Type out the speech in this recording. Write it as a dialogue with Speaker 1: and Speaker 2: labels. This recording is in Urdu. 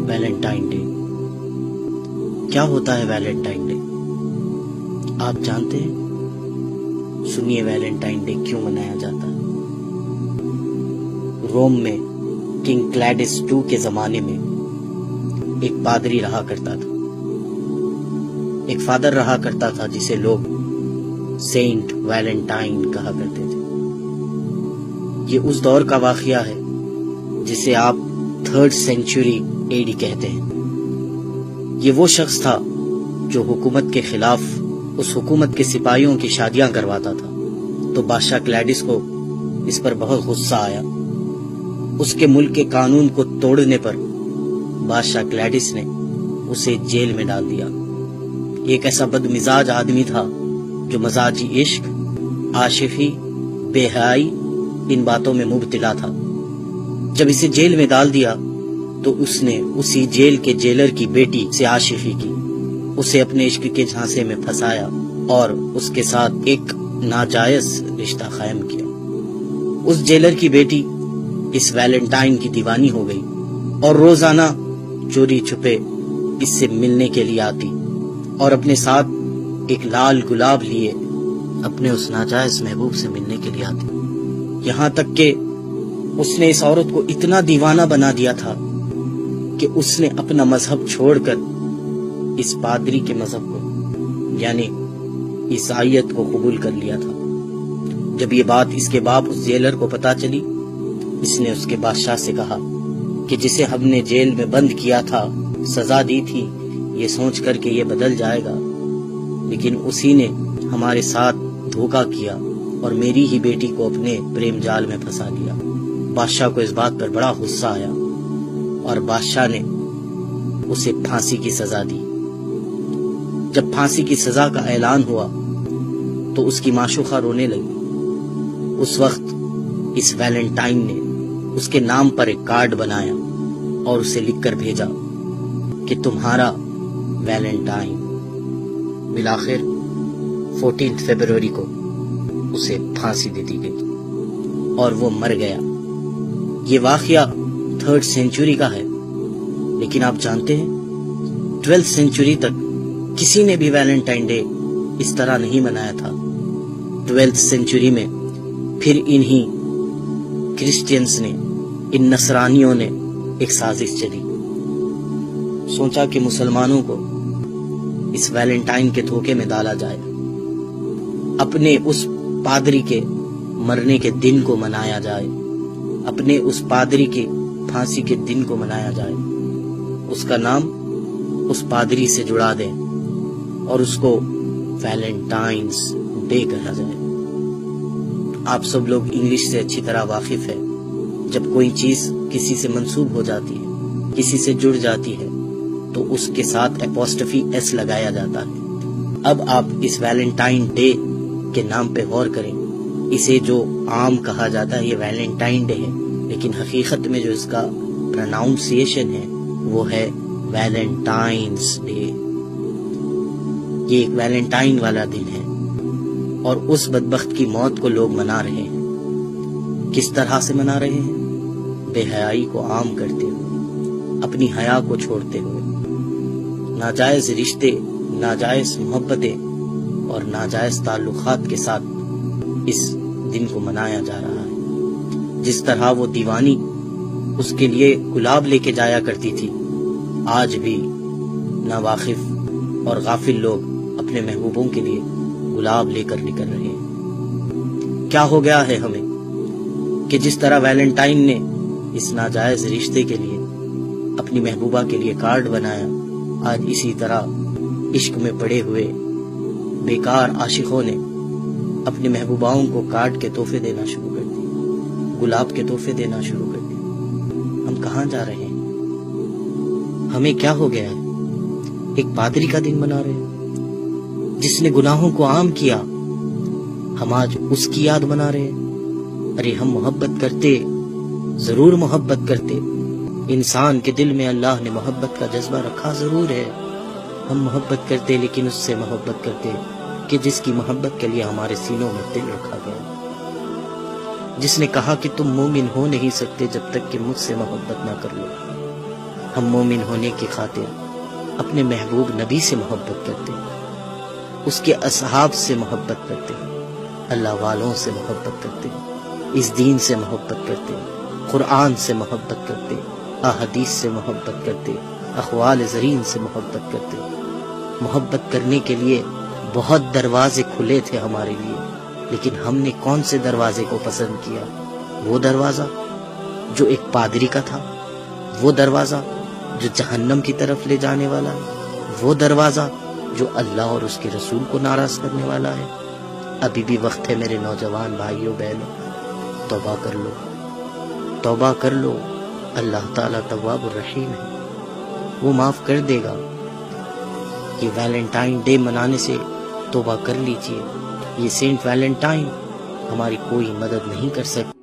Speaker 1: ویلنٹائن ڈے کیا ہوتا ہے؟ ویلنٹائن ڈے آپ جانتے ہیں؟ سنیے ویلنٹائن ڈے کیوں منایا جاتا ہے۔ روم میں کنگ کلیڈس II کے زمانے میں ایک پادری رہا کرتا تھا، ایک فادر رہا کرتا تھا جسے لوگ سینٹ ویلنٹائن کہا کرتے تھے۔ یہ اس دور کا واقعہ ہے جسے آپ 3rd سینچری AD کہتے ہیں۔ یہ وہ شخص تھا جو حکومت کے خلاف اس حکومت کے سپاہیوں کی شادیاں کرواتا تھا، تو بادشاہ کلیڈس کو اس پر بہت غصہ آیا۔ اس کے ملک کے قانون کو توڑنے پر بادشاہ کلیڈس نے اسے جیل میں ڈال دیا۔ یہ ایک ایسا بد مزاج آدمی تھا جو مزاجی عشق، عاشقی، بے حیائی ان باتوں میں مبتلا تھا۔ جب اسے جیل میں ڈال دیا تو اس نے اسی جیل کے جیلر کی بیٹی سے عاشقی کی، اسے اپنے عشق کے جھانسے میں پھنسایا اور اس کے ساتھ ایک ناجائز رشتہ قائم کیا۔ اس جیلر کی بیٹی اس ویلنٹائن کی دیوانی ہو گئی اور روزانہ چوری چھپے اس سے ملنے کے لیے آتی اور اپنے ساتھ ایک لال گلاب لیے اپنے اس ناجائز محبوب سے ملنے کے لیے آتی، یہاں تک کہ اس نے اس عورت کو اتنا دیوانہ بنا دیا تھا کہ اس نے اپنا مذہب چھوڑ کر اس پادری کے مذہب کو یعنی عیسائیت کو قبول کر لیا تھا۔ جب یہ بات اس کے باپ اس جیلر کو پتا چلی، اس نے اس کے بادشاہ سے کہا کہ جسے ہم نے جیل میں بند کیا تھا، سزا دی تھی، یہ سوچ کر کہ یہ بدل جائے گا، لیکن اسی نے ہمارے ساتھ دھوکہ کیا اور میری ہی بیٹی کو اپنے پریم جال میں پھنسا دیا۔ بادشاہ کو اس بات پر بڑا غصہ آیا اور بادشاہ نے اسے پھانسی کی سزا دی۔ جب پھانسی کی سزا کا اعلان ہوا تو اس کی معشوقہ رونے لگی۔ اس وقت اس ویلنٹائن نے اس کے نام پر ایک کارڈ بنایا اور اسے لکھ کر بھیجا کہ تمہارا ویلنٹائن۔ بالآخر 14 فروری کو اسے پھانسی دے دی گئی اور وہ مر گیا۔ یہ واقعہ 3rd سینچری کا ہے، لیکن آپ جانتے ہیں 12th سینچری تک کسی نے بھی ویلنٹائن ڈے اس طرح نہیں منایا تھا۔ 12th سینچری میں پھر انہی کرسچینز نے، ان نصرانیوں نے ایک سازش چلی، سوچا کہ مسلمانوں کو اس ویلنٹائن کے دھوکے میں ڈالا جائے، اپنے اس پادری کے مرنے کے دن کو منایا جائے، اپنے اس پادری کی پھانسی کے دن کو منایا جائے، اس کا نام اس پادری سے جڑا دیں اور اس کو ویلنٹائنز ڈے کہا جائے۔ آپ سب لوگ انگلش سے اچھی طرح واقف ہے، جب کوئی چیز کسی سے منسوب ہو جاتی ہے، کسی سے جڑ جاتی ہے، تو اس کے ساتھ اپوسٹفی ایس لگایا جاتا ہے۔ اب آپ اس ویلنٹائن ڈے کے نام پہ غور کریں۔ اسے جو عام کہا جاتا ہے یہ ویلنٹائن ڈے ہے، لیکن حقیقت میں جو اس کا پروناؤنسیشن ہے وہ ہے ویلنٹائنز ڈے۔ یہ ایک ویلنٹائن والا دن ہے اور اس بدبخت کی موت کو لوگ منا رہے ہیں۔ کس طرح سے منا رہے ہیں؟ بے حیائی کو عام کرتے ہوئے، اپنی حیا کو چھوڑتے ہوئے، ناجائز رشتے، ناجائز محبتیں اور ناجائز تعلقات کے ساتھ اس دن کو منایا جا رہا ہے۔ جس طرح وہ دیوانی اس کے لیے گلاب لے کے جایا کرتی تھی، آج بھی ناواقف اور غافل لوگ اپنے محبوبوں کے لیے گلاب لے کر نکل رہے ہیں۔ کیا ہو گیا ہے ہمیں کہ جس طرح ویلنٹائن نے اس ناجائز رشتے کے لیے اپنی محبوبہ کے لیے کارڈ بنایا، آج اسی طرح عشق میں پڑے ہوئے بیکار عاشقوں نے اپنی محبوباؤں کو کارڈ کے تحفے دینا شروع کر دیے، گلاب کے تحفے دینا شروع کر دیے۔ ہم کہاں جا رہے ہیں؟ ہمیں کیا ہو گیا ہے؟ ایک پادری کا دن منا رہے ہیں جس نے گناہوں کو عام کیا، ہم آج اس کی یاد منا رہے ہیں۔ ارے ہم محبت کرتے، ضرور محبت کرتے، انسان کے دل میں اللہ نے محبت کا جذبہ رکھا ضرور ہے، ہم محبت کرتے، لیکن اس سے محبت کرتے کہ جس کی محبت کے لیے ہمارے سینوں میں دل رکھا گیا۔ جس نے کہا کہ تم مومن ہو نہیں سکتے جب تک کہ مجھ سے محبت نہ کر لو۔ ہم مومن ہونے کی خاطر اپنے محبوب نبی سے محبت کرتے ہیں، اس کے اصحاب سے محبت کرتے ہیں، اللہ والوں سے محبت کرتے ہیں، اس دین سے محبت کرتے ہیں، قرآن سے محبت کرتے ہیں، احادیث سے محبت کرتے ہیں، اقوال زرین سے محبت کرتے ہیں۔ محبت کرنے کے لیے بہت دروازے کھلے تھے ہمارے لیے، لیکن ہم نے کون سے دروازے کو پسند کیا؟ وہ دروازہ جو ایک پادری کا تھا، وہ دروازہ جو جہنم کی طرف لے جانے والا ہے، وہ دروازہ جو اللہ اور اس کے رسول کو ناراض کرنے والا ہے۔ ابھی بھی وقت ہے میرے نوجوان بھائیوں بہنوں، توبہ کر لو، توبہ کر لو۔ اللہ تعالیٰ تواب الرحیم ہے، وہ معاف کر دے گا۔ یہ ویلنٹائن ڈے منانے سے توبہ کر لیجئے۔ یہ سینٹ ویلنٹائن ہماری کوئی مدد نہیں کر سکتا۔